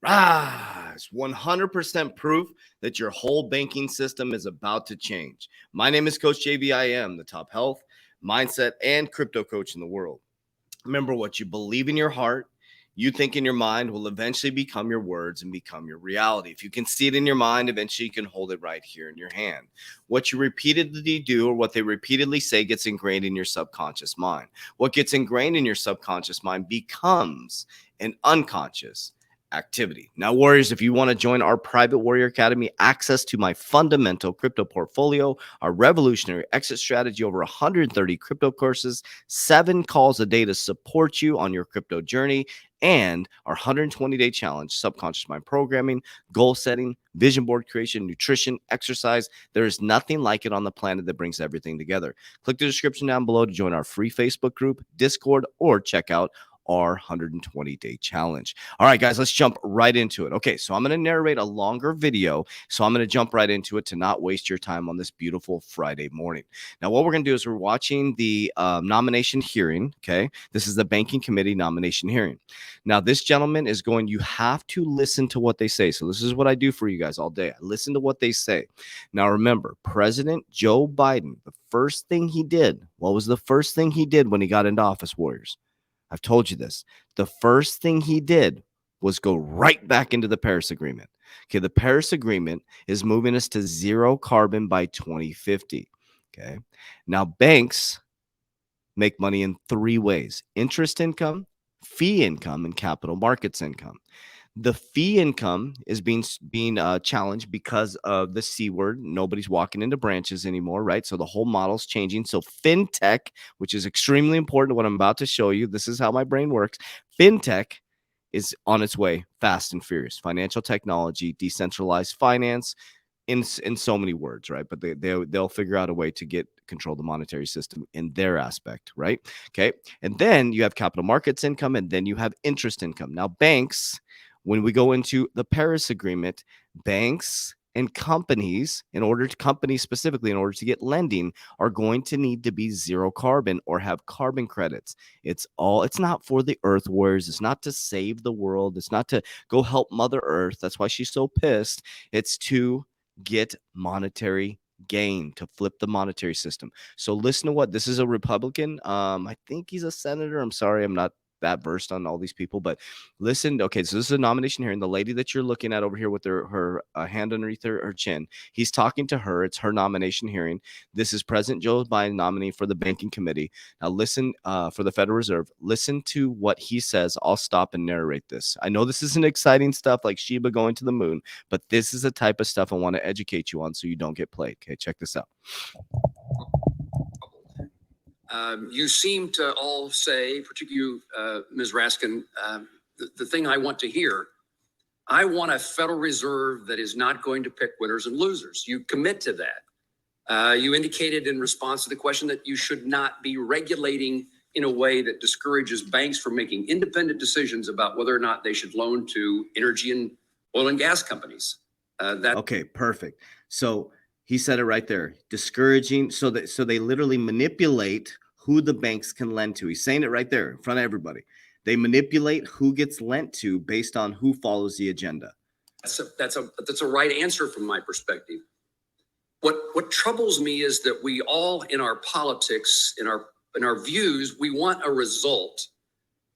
It's 100% proof that your whole banking system is about to change. My name is Coach JV. I am the top health, mindset, and crypto coach in the world. Remember, what you believe in your heart, you think in your mind, will eventually become your words and become your reality. If you can see it in your mind, eventually you can hold it right here in your hand. What you repeatedly do or what they repeatedly say gets ingrained in your subconscious mind. What gets ingrained in your subconscious mind becomes an unconscious activity. Now, Warriors, if you want to join our private Warrior Academy, access to my fundamental crypto portfolio, our revolutionary exit strategy, over 130 crypto courses, 7 calls a day to support you on your crypto journey, and our 120-day challenge, subconscious mind programming, goal setting, vision board creation, nutrition, exercise. There is nothing like it on the planet that brings everything together. Click the description down below to join our free Facebook group, Discord, or check out our 120-day challenge. All right, guys, let's jump right into it. Okay, so I'm going to narrate a longer video, so I'm going to jump right into it to not waste your time on this beautiful Friday morning. Now, what we're going to do is we're watching the nomination hearing, okay? This is the Banking Committee nomination hearing. Now, this gentleman is going, you have to listen to what they say. So this is what I do for you guys all day. I listen to what they say. Now, remember, President Joe Biden, the first thing he did, what was the first thing he did when he got into office, Warriors? I've told you this. The first thing he did was go right back into the Paris Agreement. Okay, the Paris Agreement is moving us to zero carbon by 2050. Okay, now banks make money in 3 ways: interest income, fee income, and capital markets income. The fee income is being challenged because of the C word. Nobody's walking into branches anymore, right? So the whole model's changing. So Fintech, which is extremely important to what I'm about to show you, this is how my brain works. Fintech is on its way fast and furious. Financial technology, decentralized finance, in so many words, right? But they'll figure out a way to control the monetary system in their aspect, right? Okay. And then you have capital markets income, and then you have interest income. Now, banks, when we go into the Paris Agreement, banks and companies, companies specifically, in order to get lending, are going to need to be zero carbon or have carbon credits. It's not for the Earth Warriors. It's not to save the world. It's not to go help Mother Earth. That's why she's so pissed. It's to get monetary gain, to flip the monetary system. So listen to what this is. A Republican. I think he's a senator. I'm sorry, I'm not that versed on all these people, but listen. Okay, so this is a nomination hearing. The lady that you're looking at over here with her hand underneath her chin, he's talking to her. It's her nomination hearing. This is President Joe Biden, nominee for the Banking Committee. Now listen, for the Federal Reserve, listen to what he says. I'll stop and narrate this. I know this isn't exciting stuff like Sheba going to the moon, but this is the type of stuff I want to educate you on so you don't get played. Okay, check this out. You seem to all say, particularly you, Ms. Raskin, the thing I want to hear, I want a Federal Reserve that is not going to pick winners and losers. You commit to that. You indicated in response to the question that you should not be regulating in a way that discourages banks from making independent decisions about whether or not they should loan to energy and oil and gas companies. Okay, perfect. So he said it right there. Discouraging. So they literally manipulate who the banks can lend to. He's saying it right there in front of everybody. They manipulate who gets lent to based on who follows the agenda. That's a right answer from my perspective. What troubles me is that we all, in our politics, in our views, we want a result,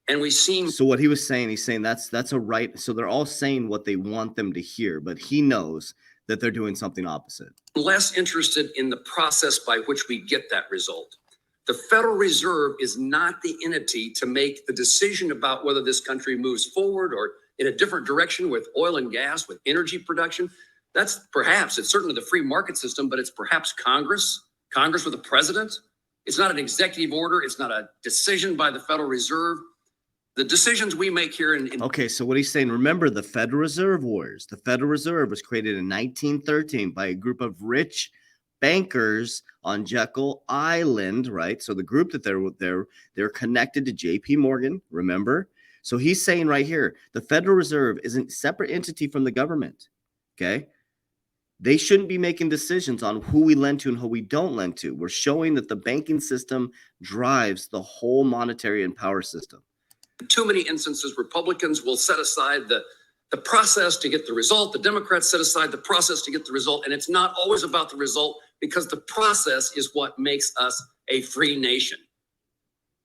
and we seem. So what he was saying, he's saying that's a right. So they're all saying what they want them to hear, but he knows that they're doing something opposite. Less interested in the process by which we get that result. The Federal Reserve is not the entity to make the decision about whether this country moves forward or in a different direction with oil and gas, with energy production. It's certainly the free market system, but it's perhaps Congress with the president. It's not an executive order. It's not a decision by the Federal Reserve. The decisions we make here Okay, so what he's saying, remember the Federal Reserve Warriors. The Federal Reserve was created in 1913 by a group of rich bankers on Jekyll Island, right? So the group that they're connected to JP Morgan, remember? So he's saying right here, the Federal Reserve is a separate entity from the government, okay? They shouldn't be making decisions on who we lend to and who we don't lend to. We're showing that the banking system drives the whole monetary and power system. Too many instances, Republicans will set aside the the process to get the result. The Democrats set aside the process to get the result, and it's not always about the result because the process is what makes us a free nation.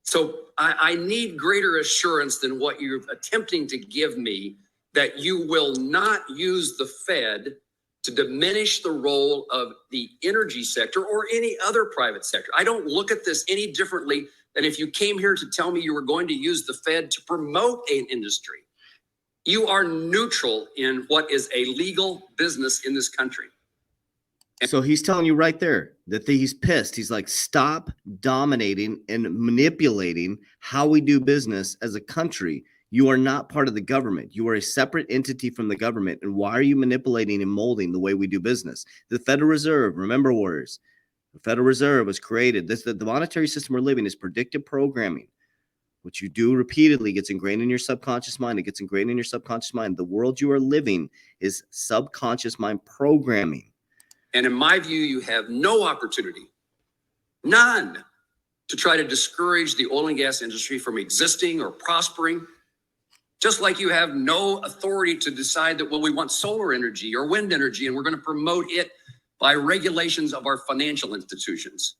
So I need greater assurance than what you're attempting to give me that you will not use the Fed to diminish the role of the energy sector or any other private sector. I don't look at this any differently than if you came here to tell me you were going to use the Fed to promote an industry. You are neutral in what is a legal business in this country. So he's telling you right there that he's pissed. He's like, stop dominating and manipulating how we do business as a country. You are not part of the government. You are a separate entity from the government. And why are you manipulating and molding the way we do business? The Federal Reserve, remember, warriors, the Federal Reserve was created. The monetary system we're living is predictive programming. What you do repeatedly gets ingrained in your subconscious mind. It gets ingrained in your subconscious mind. The world you are living is subconscious mind programming. And in my view, you have no opportunity, none, to try to discourage the oil and gas industry from existing or prospering. Just like you have no authority to decide that, well, we want solar energy or wind energy, and we're going to promote it by regulations of our financial institutions.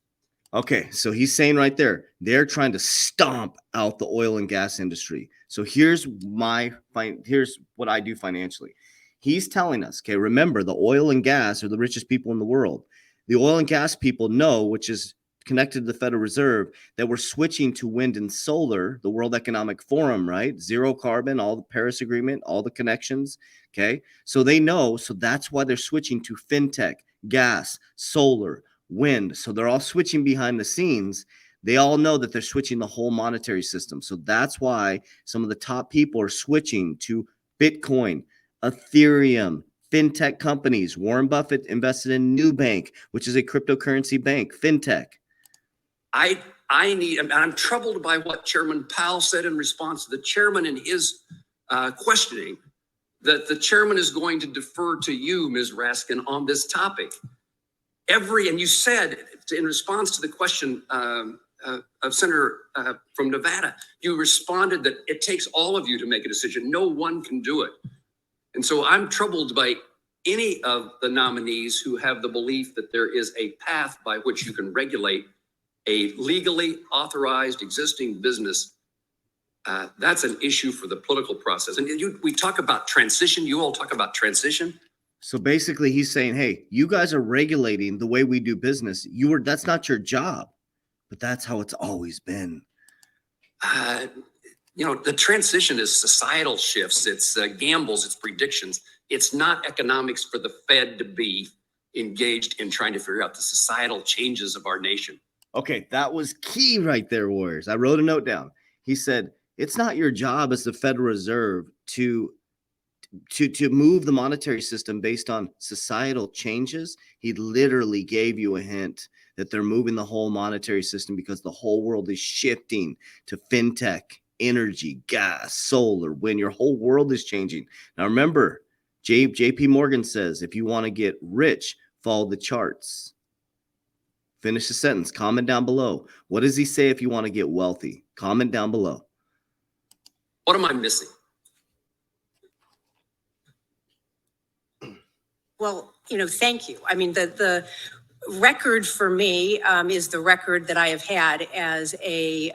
Okay, so he's saying right there, they're trying to stomp out the oil and gas industry. So here's what I do financially. He's telling us, okay, remember, the oil and gas are the richest people in the world. The oil and gas people know, which is connected to the Federal Reserve, that we're switching to wind and solar, the World Economic Forum, right? Zero carbon, all the Paris Agreement, all the connections, okay? So they know, so that's why they're switching to fintech, gas, solar, wind. So they're all switching behind the scenes. They all know that they're switching the whole monetary system. So that's why some of the top people are switching to Bitcoin, Ethereum, fintech companies. Warren Buffett invested in Nubank, which is a cryptocurrency bank, fintech. I'm troubled by what Chairman Powell said in response to the chairman in his questioning, that the chairman is going to defer to you, Ms. Raskin, on this topic. And you said in response to the question of Senator from Nevada, you responded that it takes all of you to make a decision. No one can do it. And so I'm troubled by any of the nominees who have the belief that there is a path by which you can regulate a legally authorized existing business. That's an issue for the political process. And we talk about transition. You all talk about transition. So basically he's saying, hey, you guys are regulating the way we do business. That's not your job, but that's how it's always been. The transition is societal shifts. It's gambles, it's predictions. It's not economics for the Fed to be engaged in trying to figure out the societal changes of our nation. Okay, that was key right there, warriors. I wrote a note down. He said, it's not your job as the Federal Reserve to move the monetary system based on societal changes. He literally gave you a hint that they're moving the whole monetary system because the whole world is shifting to fintech, energy, gas, solar, wind. Your whole world is changing. Now remember, JP Morgan says, if you want to get rich, follow the charts. Finish the sentence. Comment down below. What does he say if you want to get wealthy? Comment down below. What am I missing? Well, thank you. I mean, the record for me is the record that I have had as a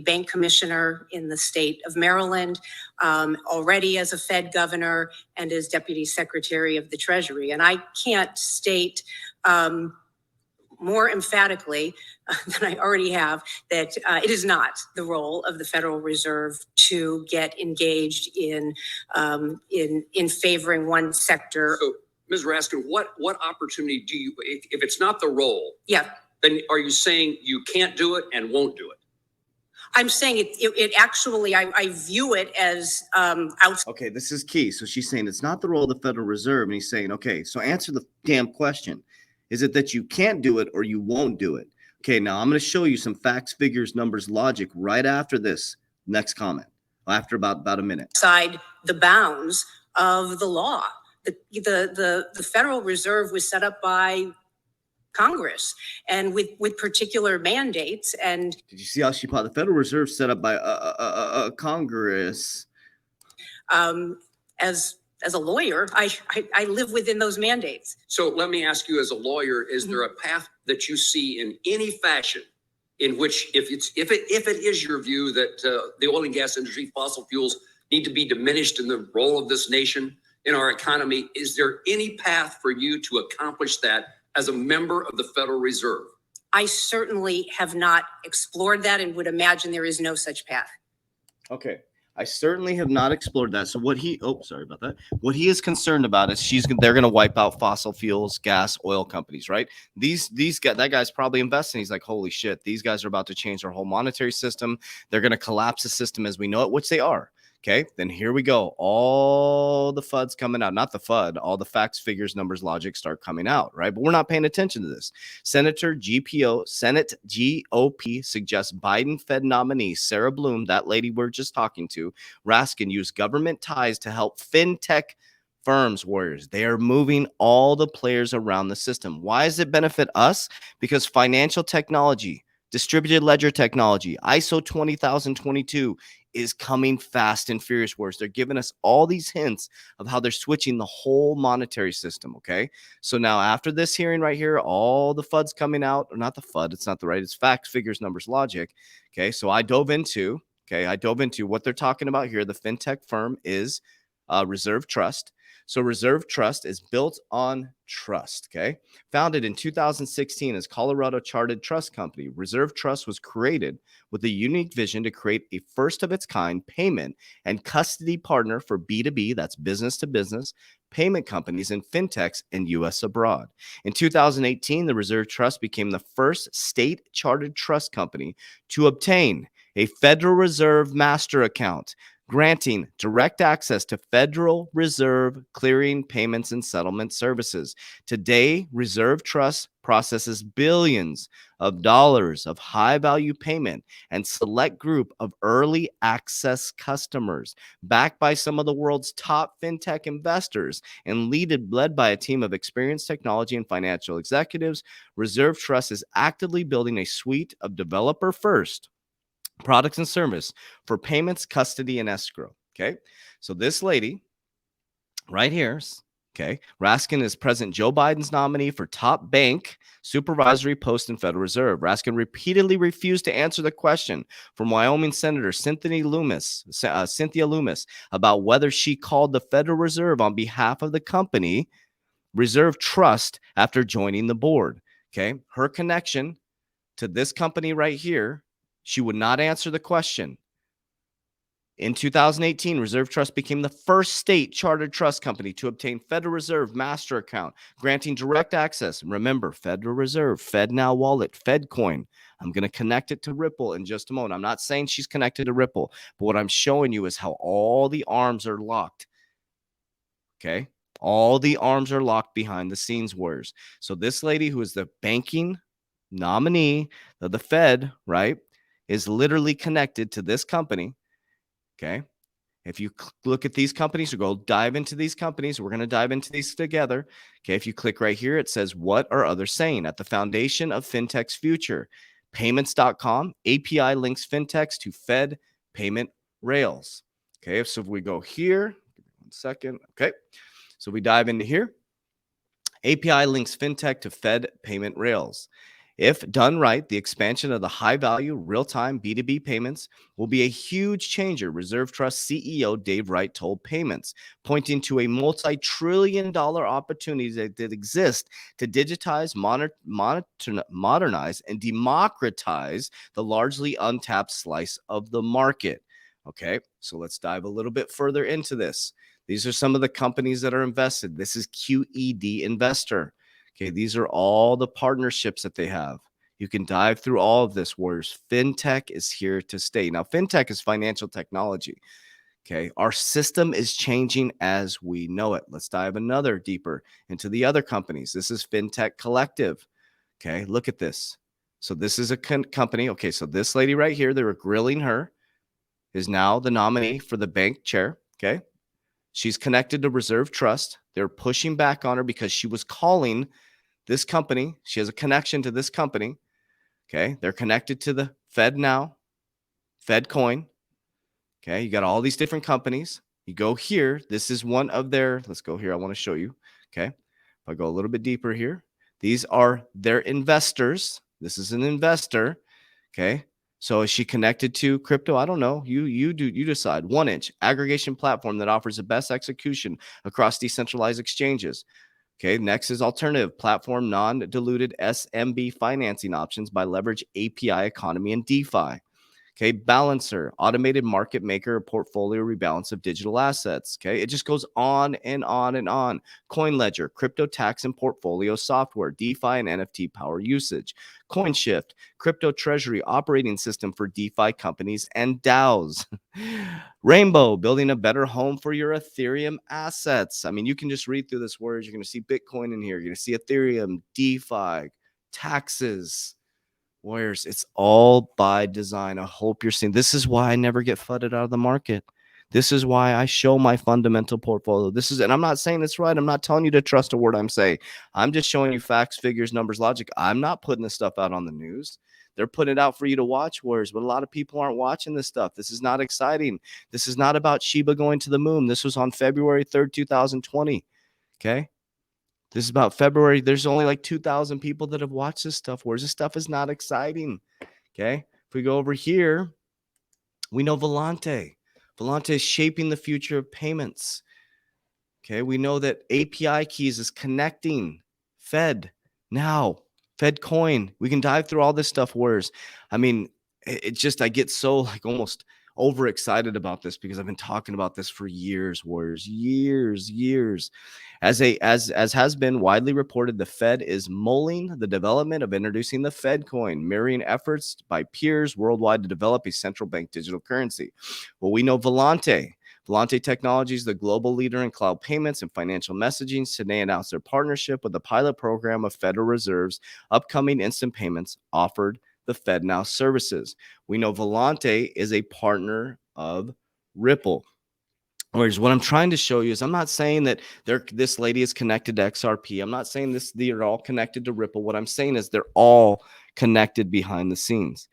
bank commissioner in the state of Maryland, already as a Fed governor and as Deputy Secretary of the Treasury. And I can't state more emphatically than I already have that it is not the role of the Federal Reserve to get engaged in favoring one sector. So, Ms. Raskin, what opportunity do you, if it's not the role, yeah, then are you saying you can't do it and won't do it? I'm saying it actually, I view it as outside. Okay, this is key. So she's saying it's not the role of the Federal Reserve. And he's saying, okay, so answer the damn question. Is it that you can't do it or you won't do it? Okay, now I'm going to show you some facts, figures, numbers, logic right after this next comment, after about a minute. Outside the bounds of the law. The Federal Reserve was set up by Congress and with particular mandates. And did you see how she put the Federal Reserve set up by Congress? As a lawyer, I live within those mandates. So let me ask you, as a lawyer, is there a path that you see in any fashion in which, if it is your view that the oil and gas industry, fossil fuels need to be diminished in the role of this nation in our economy, is there any path for you to accomplish that as a member of the Federal Reserve? I certainly have not explored that and would imagine there is no such path. Okay. I certainly have not explored that. So what sorry about that. What he is concerned about is they're going to wipe out fossil fuels, gas, oil companies, right? These guys, that guy's probably investing. He's like, holy shit, these guys are about to change our whole monetary system. They're going to collapse the system as we know it, which they are. Okay, then here we go. All the FUDs coming out, not the FUD, all the facts, figures, numbers, logic start coming out, right? But we're not paying attention to this. Senate GOP suggests Biden Fed nominee Sarah Bloom, that lady we're just talking to, Raskin, used government ties to help fintech firms, warriors. They are moving all the players around the system. Why does it benefit us? Because financial technology, distributed ledger technology, ISO 20022 is coming fast and furious, wars. They're giving us all these hints of how they're switching the whole monetary system. Okay. So now after this hearing right here, all the FUD's coming out, or not the FUD, it's not the right, it's facts, figures, numbers, logic. Okay. So I dove into what they're talking about here. The fintech firm is Reserve Trust. So Reserve Trust is built on trust, okay? Founded in 2016 as Colorado Chartered Trust Company, Reserve Trust was created with a unique vision to create a first-of-its-kind payment and custody partner for B2B, that's business to business, payment companies and fintechs in U.S. abroad. In 2018, the Reserve Trust became the first state-chartered trust company to obtain a Federal Reserve master account, granting direct access to Federal Reserve clearing, payments, and settlement services. Today, Reserve Trust processes billions of dollars of high-value payment and select group of early access customers, backed by some of the world's top fintech investors and led by a team of experienced technology and financial executives. Reserve Trust is actively building a suite of developer-first products and service for payments, custody, and escrow. Okay. So this lady right here, okay, Raskin is President Joe Biden's nominee for top bank supervisory post in Federal Reserve. Raskin repeatedly refused to answer the question from Wyoming Senator Cynthia Loomis about whether she called the Federal Reserve on behalf of the company Reserve Trust after joining the board. Okay. Her connection to this company right here, she would not answer the question. In 2018, Reserve Trust became the first state chartered trust company to obtain Federal Reserve master account, granting direct access. Remember, Federal Reserve, FedNow Wallet, FedCoin. I'm going to connect it to Ripple in just a moment. I'm not saying she's connected to Ripple, but what I'm showing you is how all the arms are locked. Okay? All the arms are locked behind the scenes, warriors. So this lady, who is the banking nominee of the Fed, right, is literally connected to this company. Okay. If you look at these companies, or go dive into these companies, we're going to dive into these together. Okay. If you click right here, it says, what are others saying? At the foundation of fintech's future, payments.com API links fintechs to Fed payment rails. Okay. So if we go here, give me 1 second. Okay. So we dive into here. API links fintech to Fed payment rails. If done right, the expansion of the high-value, real-time B2B payments will be a huge changer, Reserve Trust CEO Dave Wright told Payments, pointing to a multi-trillion-dollar opportunity that exists to digitize, modernize, and democratize the largely untapped slice of the market. Okay, so let's dive a little bit further into this. These are some of the companies that are invested. This is QED Investor. Okay, these are all the partnerships that they have. You can dive through all of this, warriors. Fintech is here to stay. Now, fintech is financial technology. Okay, our system is changing as we know it. Let's dive another deeper into the other companies. This is Fintech Collective. Okay, look at this. So this is a company. Okay, so this lady right here, they were grilling her, is now the nominee for the bank chair. Okay. She's connected to Reserve Trust. They're pushing back on her because she was calling this company. She has a connection to this company. Okay. They're connected to the FedNow, FedCoin. Okay. You got all these different companies. You go here. This is one of their, let's go here. I want to show you. Okay. If I go a little bit deeper here, these are their investors. This is an investor. Okay. So is she connected to crypto? I don't know. You decide. 1inch aggregation platform that offers the best execution across decentralized exchanges. Okay. Next is alternative platform, non-diluted SMB financing options by leverage API economy and DeFi. Okay, Balancer, automated market maker, portfolio rebalance of digital assets. Okay, it just goes on and on and on. Coin Ledger, crypto tax and portfolio software, DeFi and NFT power usage. CoinShift, crypto treasury operating system for DeFi companies and DAOs. Rainbow, building a better home for your Ethereum assets. I mean, you can just read through this words. You're going to see Bitcoin in here. You're going to see Ethereum, DeFi, taxes. Warriors, it's all by design. I hope you're seeing. This is why I never get flooded out of the market. This is why I show my fundamental portfolio. And I'm not saying it's right. I'm not telling you to trust a word I'm saying. I'm just showing you facts, figures, numbers, logic. I'm not putting this stuff out on the news. They're putting it out for you to watch, Warriors, but a lot of people aren't watching this stuff. This is not exciting. This is not about Shiba going to the moon. This was on February 3rd, 2020. Okay. This is about February. There's only like 2,000 people that have watched this stuff. Whereas this stuff is not exciting. Okay. If we go over here, we know Volante. Volante is shaping the future of payments. Okay. We know that API keys is connecting Fed now, Fed coin. We can dive through all this stuff. Whereas, I mean, it just, I get so like almost overexcited about this because I've been talking about this for years, Warriors, years. As has been widely reported, the Fed is mulling the development of introducing the Fed coin, mirroring efforts by peers worldwide to develop a central bank digital currency. Well, we know Volante Technologies, the global leader in cloud payments and financial messaging, today announced their partnership with the pilot program of Federal Reserve's upcoming instant payments offered the FedNow services. We know Volante is a partner of Ripple. Whereas what I'm trying to show you is I'm not saying that this lady is connected to XRP. I'm not saying they're all connected to Ripple. What I'm saying is they're all connected behind the scenes.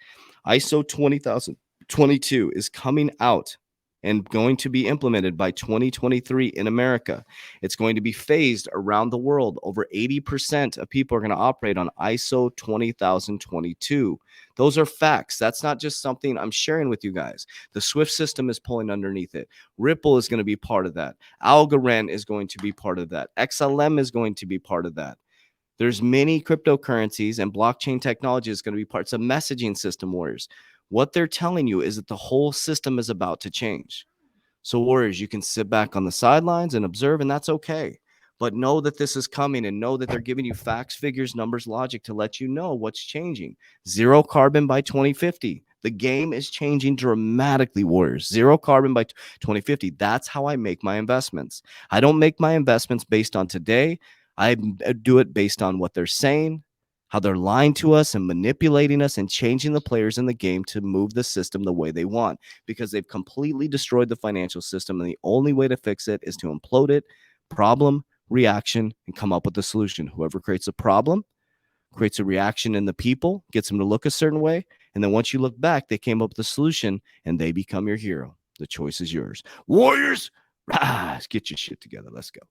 ISO 20022 is coming out and going to be implemented by 2023 in America. It's going to be phased around the world. Over 80% of people are going to operate on ISO 20022. Those are facts. That's not just something I'm sharing with you guys. The SWIFT system is pulling underneath it. Ripple is going to be part of that. Algorand is going to be part of that. XLM is going to be part of that. There's many cryptocurrencies and blockchain technology is going to be parts of messaging system, Warriors. What they're telling you is that the whole system is about to change. So, Warriors, you can sit back on the sidelines and observe, and that's okay. But know that this is coming and know that they're giving you facts, figures, numbers, logic to let you know what's changing. Zero carbon by 2050. The game is changing dramatically, Warriors. Zero carbon by 2050. That's how I make my investments. I don't make my investments based on today. I do it based on what they're saying, how they're lying to us and manipulating us and changing the players in the game to move the system the way they want, because they've completely destroyed the financial system. And the only way to fix it is to implode it, problem, reaction, and come up with a solution. Whoever creates a problem creates a reaction in the people, gets them to look a certain way. And then once you look back, they came up with a solution and they become your hero. The choice is yours. Warriors, rise, get your shit together. Let's go.